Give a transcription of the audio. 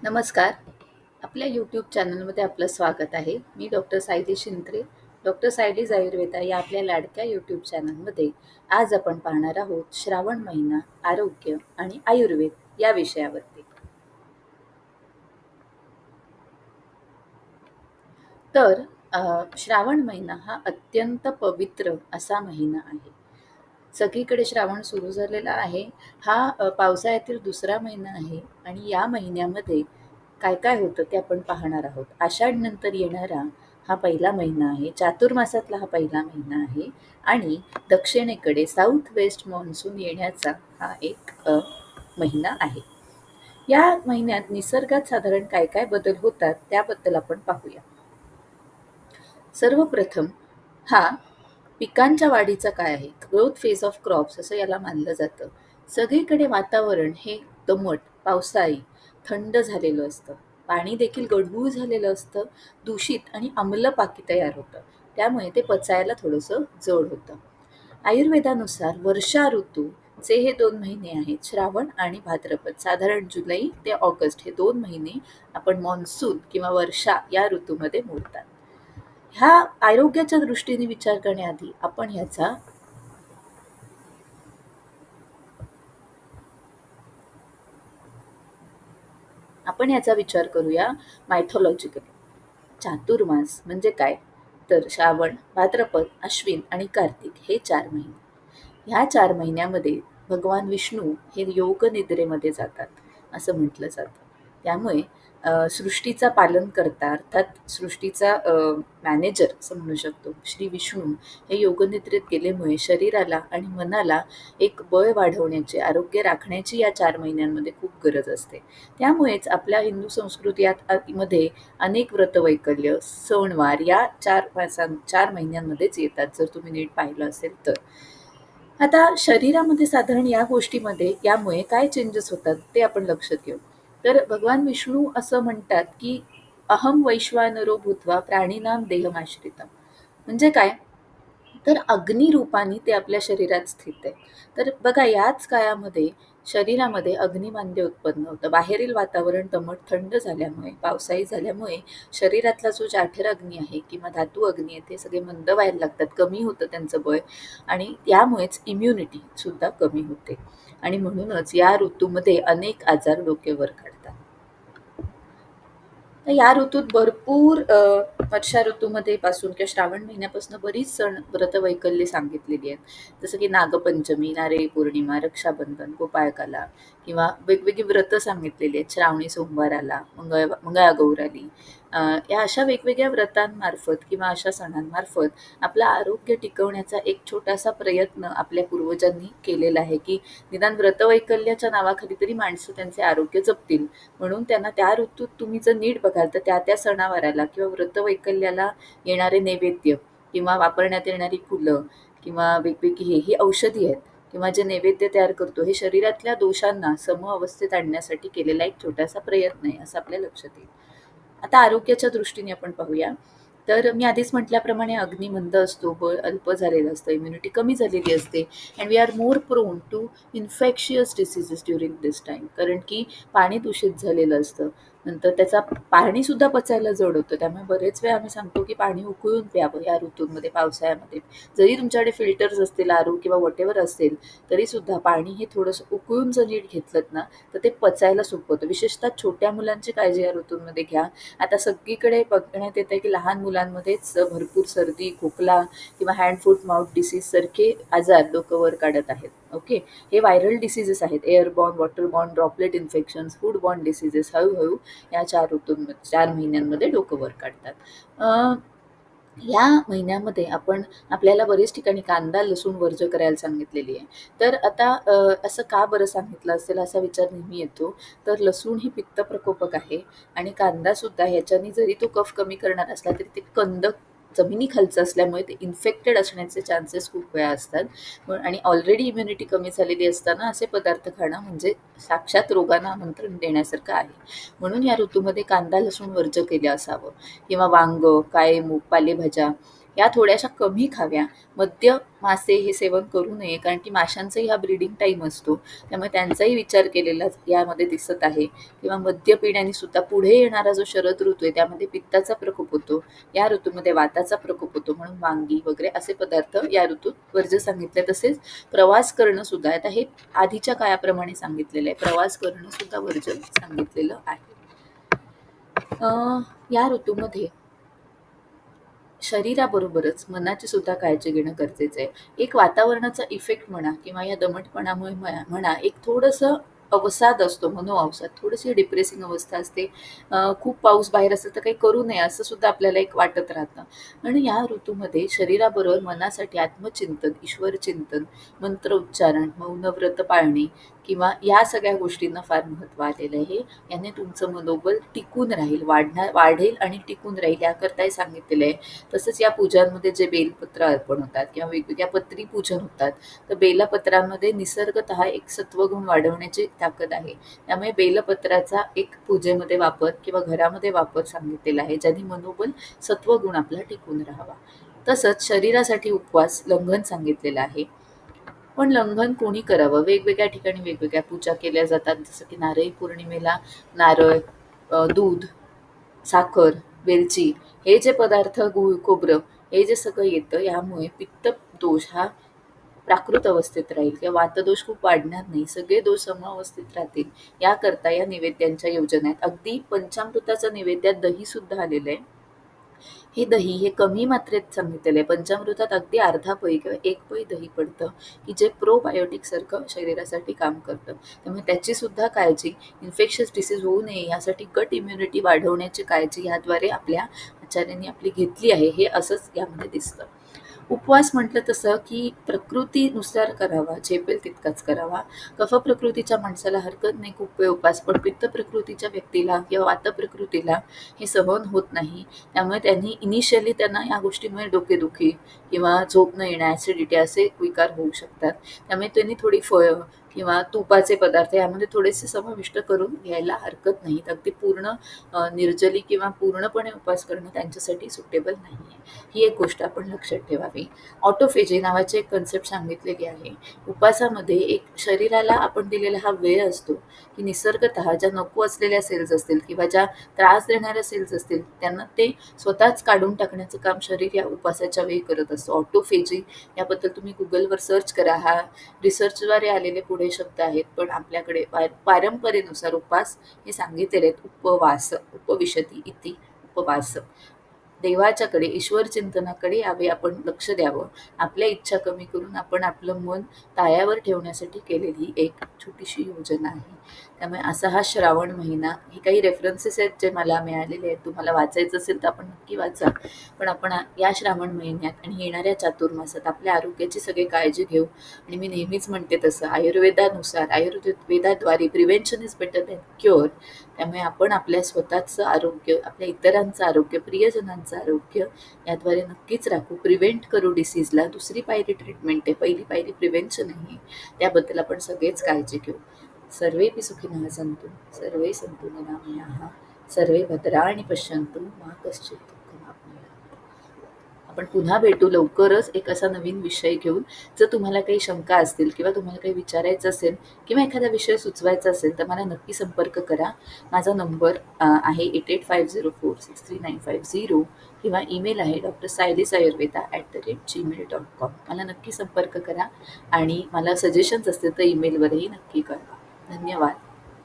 नमस्कार. आपल्या यूट्यूब चॅनलमध्ये आपलं स्वागत आहे. मी डॉक्टर सायली शिंत्रे. डॉक्टर सायलीज आयुर्वेदा या आपल्या लाडक्या यूट्यूब चॅनलमध्ये आज आपण पाहणार आहोत श्रावण महिना, आरोग्य आणि आयुर्वेद या विषयावरती. तर श्रावण महिना हा अत्यंत पवित्र असा महिना आहे. सगळीकडे श्रावण सुरू झालेला आहे. हा पावसाळ्यातील दुसरा महिना आहे आणि या महिन्यामध्ये काय काय होतं ते आपण पाहणार आहोत. आषाढनंतर येणारा हा पहिला महिना आहे. चातुर्मासातला हा पहिला महिना आहे आणि दक्षिणेकडे साऊथ वेस्ट मॉन्सून येण्याचा हा एक महिना आहे. या महिन्यात निसर्गात साधारण काय काय बदल होतात त्याबद्दल आपण पाहूया. सर्वप्रथम हा पिकांच्या वाढीचा काय आहे, ग्रोथ फेज ऑफ क्रॉप्स असं याला मानलं जातं. सगळीकडे वातावरण हे दमट, पावसाळी, थंड झालेलं असतं. पाणी देखील गढूळ झालेलं असतं, दूषित आणि आम्ल पाकी तयार होतं. त्यामुळे ते पचायला थोडंसं जड होतं. आयुर्वेदानुसार वर्षा ऋतूचे हे 2 महिने आहेत, श्रावण आणि भाद्रपद. साधारण जुलै ते ऑगस्ट हे 2 महिने आपण मॉन्सून किंवा वर्षा या ऋतूमध्ये मोडतात. ह्या आरोग्याच्या दृष्टीने विचार करण्याआधी आपण ह्याचा विचार करूया मायथॉलॉजिकली. चातुर्मास म्हणजे काय? तर श्रावण, भाद्रपद, अश्विन आणि कार्तिक हे 4 महिने. ह्या 4 महिन्यामध्ये भगवान विष्णू हे योग निद्रेमध्ये जातात असं म्हटलं जातं. त्यामुळे सृष्टीचा पालन करता अर्थात सृष्टीचा मॅनेजर असं म्हणू शकतो श्री विष्णू हे योगनिद्रेत गेल्यामुळे शरीराला आणि मनाला एक बळ वाढवण्याची, आरोग्य राखण्याची या 4 महिन्यांमध्ये खूप गरज असते. त्यामुळेच आपल्या हिंदू मध्ये अनेक व्रतवैकल्य, सणवार या 4 महिन्यांमध्येच येतात, जर तुम्ही नीट पाहिलं असेल तर. आता शरीरामध्ये साधारण या गोष्टीमध्ये यामुळे काय चेंजेस होतात ते आपण लक्षात घेऊ. तर भगवान विष्णू असं म्हणतात की अहम वैश्वानरो भूत्वा प्राणीनाम देहमाश्रितम. म्हणजे काय? तर अग्निरूपाने ते आपल्या शरीरात स्थित आहे. तर बघा, याच काळामध्ये शरीरामध्ये अग्निमांद्य उत्पन्न होतं. बाहेरील वातावरण दमट थंड झाल्यामुळे, पावसाळी झाल्यामुळे शरीरातला जो जाठर अग्नी आहे किंवा धातू अग्नी आहे ते सगळे मंद व्हायला लागतात, कमी होतं त्यांचं बळ आणि त्यामुळेच इम्युनिटी सुद्धा कमी होते आणि म्हणूनच या ऋतूमध्ये अनेक आजार डोक्यावर काढतात. तर या ऋतूत भरपूर वर्षा ऋतूमध्ये पासून किंवा श्रावण महिन्यापासून बरीच सण व्रतवैकल्ये सांगितलेली आहेत. जसं की नागपंचमी, नारळी पौर्णिमा, रक्षाबंधन, गोपाळकाला किंवा वेगवेगळी व्रतं सांगितलेली आहेत. श्रावणी सोमवाराला, मंगळागौराली, या अशा वेगवेगळ्या व्रतांमार्फत किंवा अशा सणांमार्फत आपलं आरोग्य टिकवण्याचा एक छोटासा प्रयत्न आपल्या पूर्वजांनी केलेला आहे, की निदान व्रतवैकल्याच्या नावाखाली तरी माणसं त्यांचे आरोग्य जपतील. म्हणून त्यांना त्या ऋतूत तुम्ही जर नीट बघाल तर त्या त्या सणावाराला किंवा व्रतवैकल्याला येणारे नैवेद्य किंवा वापरण्यात येणारी फुलं किंवा वेगवेगळी ही औषधी आहेत किंवा जे नैवेद्य तयार करतो हे शरीरातल्या दोषांना सम अवस्थेत आणण्यासाठी केलेला एक छोटासा प्रयत्न आहे असं आपल्या लक्षात येईल. आता आरोग्याच्या दृष्टीने आपण पाहूया. तर मी आधीच म्हटल्याप्रमाणे अग्नी मंद असतो, बळ अल्प झालेलं असतं, इम्युनिटी कमी झालेली असते and we are more prone to infectious diseases during this time. कारण की पाणी दूषित झालेलं असतं. नंतर त्याचा पाणीसुद्धा पचायला जड होतं. त्यामुळे बरेच वेळा आम्ही सांगतो की पाणी उकळून प्यावं या ऋतूंमध्ये, पावसाळ्यामध्ये. जरी तुमच्याकडे फिल्टर्स असतील, आरो किंवा व्हॉटेवर असेल, तरीसुद्धा पाणी हे थोडंसं उकळून जर नीट घेतलंत ना तर ते पचायला सोपं होतं. विशेषतः छोट्या मुलांची काळजी या ऋतूंमध्ये घ्या. आता सगळीकडे बघण्यात येतं की लहान मुलांमध्येच भरपूर सर्दी, खोकला किंवा हँड फूट माउथ डिसीज सारखे आजार डोकं वर काढत आहेत. ओके, हे व्हायरल डिसीजेस आहेत. एअरबॉर्न, वॉटरबॉर्न, ड्रॉपलेट इन्फेक्शन्स, फूडबॉर्न डिसीजेस हळूहळू या 4 महिन्यांमध्ये डोकं वर काढतात. या महिन्यामध्ये आपल्याला बरेच ठिकाणी कांदा, लसूण वर्ज्य करायला सांगितलेली आहे. तर आता असं का बरं सांगितलं असेल असा विचार नेहमी येतो. तर लसूण ही पित्त प्रकोपक आहे आणि कांदासुद्धा ह्याच्याने जरी तो कफ कमी करणार असला तरी ते कंद जमिनीखालचं असल्यामुळे ते इन्फेक्टेड असण्याचे चान्सेस खूप वेळा असतात. आणि ऑलरेडी इम्युनिटी कमी झालेली असताना असे पदार्थ खाणं म्हणजे साक्षात रोगांना आमंत्रण देण्यासारखं आहे. म्हणून या ऋतूमध्ये कांदा, लसूण वर्ज्य केलं असावं किंवा वांग, काळे मूग, पालेभाज्या या थोड्याशा कमी खाव्या. मध्य मासे हे सेवन करू नये, कारण की माशांचाही हा ब्रीडिंग टाईम असतो. त्यामुळे त्यांचाही विचार केलेला यामध्ये दिसत आहे. किंवा मद्य पिण्याने सुद्धा पुढे येणारा जो शरद ऋतू आहे त्यामध्ये पित्ताचा प्रकोप होतो. या ऋतूमध्ये वाताचा प्रकोप होतो, म्हणून वांगी वगैरे असे पदार्थ या ऋतूत वर्ज्य सांगितले. तसेच प्रवास करणं सुद्धा, आता हे आधीच्या काळाप्रमाणे सांगितलेलं आहे, प्रवास करणं सुद्धा वर्ज्य सांगितलेलं आहे. या ऋतूमध्ये शरीराबरोबरच मनाची सुद्धा काळजी घेणं गरजेचं आहे. एक वातावरणाचा इफेक्ट म्हणा किंवा या दमटपणामुळे म्हणा, एक थोडंसं अवसाद असतो, मनोअवसाद, थोडीशी डिप्रेसिंग अवस्था असते. खूप पाऊस बाहेर असेल तर काही करू नये असं सुद्धा आपल्याला एक वाटत राहतं. आणि या ऋतूमध्ये शरीराबरोबर मनासाठी आत्मचिंतन, ईश्वरचिंतन, मंत्रोच्चारण, मौनव्रत पाळणे किंवा या सगळ्या गोष्टींना फार महत्त्व आलेलं आहे. याने तुमचं मनोबल टिकून राहील, वाढेल आणि टिकून राहील याकरताही सांगितलेलं आहे. तसंच या पूजांमध्ये जे बेलपत्र अर्पण होतात किंवा वेगवेगळ्या पत्री पूजन होतात, तर बेलपत्रामध्ये निसर्गतः एक सत्वगुण वाढवण्याची ताकद आहे. त्यामुळे बेलपत्राचा एक पूजेमध्ये वापर किंवा घरामध्ये वापर सांगितलेला आहे, ज्याने मनोबल, सत्वगुण आपला टिकून राहावा. तसंच शरीरासाठी उपवास, लंघन सांगितलेलं आहे. पण लंघन कोणी करावं? वेगवेगळ्या ठिकाणी वेगवेगळ्या पूजा केल्या जातात. जसं की नारळी पौर्णिमेला नारळ, दूध, साखर, वेलची हे जे पदार्थ, गूळ, खोबरं हे जे सगळं येतं, यामुळे पित्त दोष हा प्राकृत अवस्थेत राहील किंवा वातदोष खूप वाढणार नाही, सगळे दोष समअवस्थेत राहतील. याकरता या नैवेद्यांच्या योजना आहेत. अगदी पंचामृताचं नैवेद्यात दही सुद्धा आलेलं आहे. हे दही हे कमी मात्रेत सांगितलेलं आहे. पंचामृतात अगदी अर्धा पै किंवा 1 पै दही पडतं, की जे प्रोबायोटिक सारखं शरीरासाठी काम करतं. त्यामुळे त्याची सुद्धा काळजी, इन्फेक्शस डिसीज होऊ नये यासाठी गट इम्युनिटी वाढवण्याची काळजी याद्वारे आपल्या आचार्यांनी आपली घेतली आहे, हे असंच यामध्ये दिसतं. उपवास म्हटलं तसं की प्रकृतीनुसार करावा, झेपेल तितकाच करावा. कफ प्रकृतीच्या माणसाला हरकत नाही खूप वेळ उपवास, पण पित्त प्रकृतीच्या व्यक्तीला किंवा वात प्रकृतीला हे सहन होत नाही. त्यामुळे त्यांनी इनिशियली त्यांना या गोष्टीमुळे डोकेदुखी किंवा झोप न येणं, ॲसिडिटी असे विकार होऊ शकतात. त्यामुळे त्यांनी थोडी फळं किंवा तुपाचे पदार्थ यामध्ये थोडेसे समाविष्ट करून घ्यायला हरकत नाही. अगदी पूर्ण निर्जली किंवा पूर्णपणे उपवास करणं त्यांच्यासाठी सुटेबल नाही आहे. ही एक गोष्ट आपण लक्षात ठेवावी. ऑटोफेजी नावाची एक कन्सेप्ट सांगितलेली आहे. उपवासामध्ये एक शरीराला आपण दिलेला हा वेळ असतो, की निसर्गतः ज्या नको असलेल्या सेल्स असतील किंवा ज्या त्रास देणाऱ्या सेल्स असतील त्यांना ते स्वतःच काढून टाकण्याचं काम शरीर या उपवासाच्या वेळी करत असतं. ऑटोफेजी याबद्दल तुम्ही गुगलवर सर्च करा. हा रिसर्चद्वारे आलेले पुढे शब्द आहेत, पण आपल्याकडे परंपरेनुसार उपवास हे सांगितलेले आहेत. उपवास, उपविशती इति उपवास. देवाच्याकडे, ईश्वर चिंतनाकडे यावे आपण लक्ष द्यावं. आपल्या इच्छा कमी करून आपण आपलं मन ताळ्यावर ठेवण्यासाठी केलेली एक छोटीशी योजना आहे. त्यामुळे असा हा श्रावण महिना, हे काही रेफरन्सेस आहेत जे मला मिळालेले आहेत. तुम्हाला वाचायचं असेल तर आपण नक्की वाचा. पण आपण या श्रावण महिन्यात आणि येणाऱ्या चातुर्मासात आपल्या आरोग्याची सगळी काळजी घेऊ. आणि मी नेहमीच म्हणते तसं आयुर्वेदानुसार, आयुर्वेदाद्वारे prevention is better than cure. त्यामुळे आपण आपल्या स्वतःचं आरोग्य, आपल्या इतरांचं आरोग्य, प्रियजनांचं आरोग्य याद्वारे नक्कीच राखू. प्रिव्हेंट करू डिसीजला. दुसरी पायरी ट्रीटमेंट आहे, पहिली पायरी प्रिव्हेन्शन आहे. त्याबद्दल आपण सगळेच काळजी घेऊ. सर्वेपि सुखिनः सन्तु, सर्वे सन्तु निरामयाः, सर्वे भद्राणि पश्यन्तु मा कश्चित् दुःखमाप्नुयात्. आपण पुन्हा भेटू लवकरच एक असा नवीन विषय घेऊन. जर तुम्हाला काही शंका असतील किंवा तुम्हाला काही विचारायचं असेल किंवा एखादा विषय सुचवायचा असेल तर मला नक्की संपर्क करा. माझा नंबर आहे 8850463950 किंवा ईमेल आहे drsailisayurveda@gmail.com. मला नक्की संपर्क करा आणि मला सजेशन्स असतील तर ईमेलवरही नक्की कळवा. धन्यवाद.